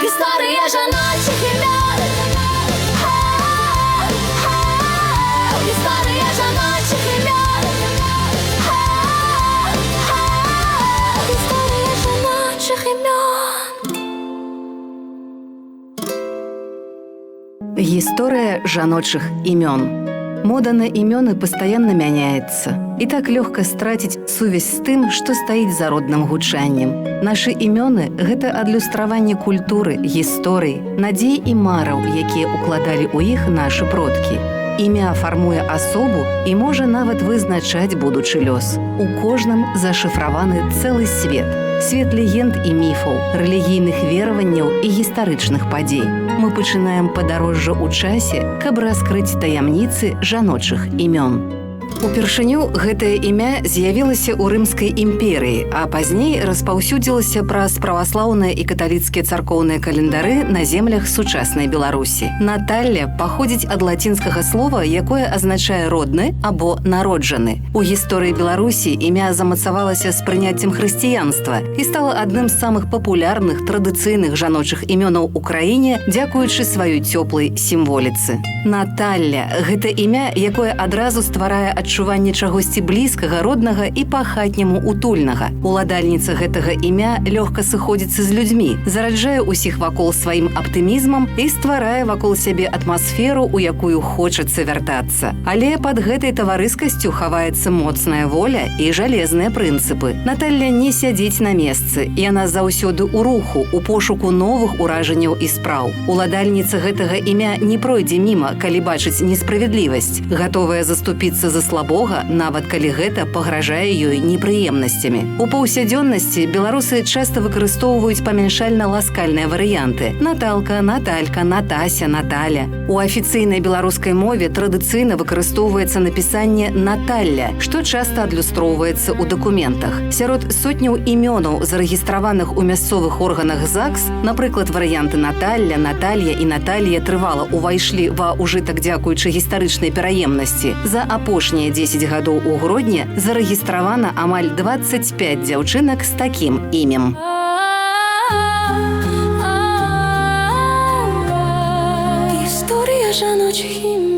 Історія жіночих ім'ян. Історія жіночих ім'ян. Історія жіночих ім'ян. Гісторыя жаночых імён. Мода на імёны пастаянна мяняецца. І так лёгка страціць сувязь з тым, што стаіць за родным гучаннем. Нашы імёны – гэта адлюстраванне культуры, гісторыі, надзей і мараў, якія укладалі ў іх нашы продкі. Імя фармуе асобу і можа нават вызначаць будучы лёс. У кожным зашыфраваны цэлы свет. Свет легенд і міфаў, рэлігійных вераванняў і гістарычных падзей. Мы пачынаем падарожжа ў часе, каб раскрыць таямніцы жаночых імён. Упершыню гэтае імя з'явілася ў Рымскай імперыі, а пазней распаўсюдзілася праз праваслаўныя і каталіцкія царкоўныя календары на землях сучаснай Беларусі. Наталля паходзіць ад лацінскага слова, якое азначае родны або народжаны. У гісторыі Беларусі імя замацавалася з прыняццем хрысціянства і стала адным з самых папулярных традыцыйных жаночых імёнаў у краіне, дзякуючы сваёй цёплай сімволіцы. Наталля – гэта імя, якое адразу стварае адчуванне чагосьці блізкага, роднага і па-хатняму утульнага. Уладальніца гэтага імя лёгка сыходзіцца з людзьмі, зараджае ўсіх вакол сваім аптымізмам і стварае вакол сябе атмасферу, у якую хочацца вяртацца. Але пад гэтай таварыскасцю хаваецца моцная воля і жалезныя прынцыпы. Наталля не сядзіць на месцы, яна заўсёды ў руху, у пошуку новых уражанняў і спраў. Уладальніца гэтага імя не пройдзе міма, калі бачыць несправядлівасць, гатовая заступіцца за слабога, нават калі гэта пагражае ёй непрыемнасцямі. У паўсядзённасці беларусы часта выкарыстоўваюць памяншальна-ласкальныя варыянты: Наталка, Наталька, Натася, Наталя. У афіцыйнай беларускай мове традыцыйна выкарыстоўваецца напісанне Наталля, што часта адлюстроўваецца ў дакументах. Сярод сотняў імёнаў, зарэгістраваных у мясцовых органах ЗАГС, напрыклад, варыянты Наталля, Наталья і Наталья трывала увайшлі ва ўжытак дзякуючы гістарычнай пераемнасці. За апошнія 10 гадоў у Гродні зарэгістравана амаль 25 дзяўчынак з такім імем. Історія жіночих ім'ян.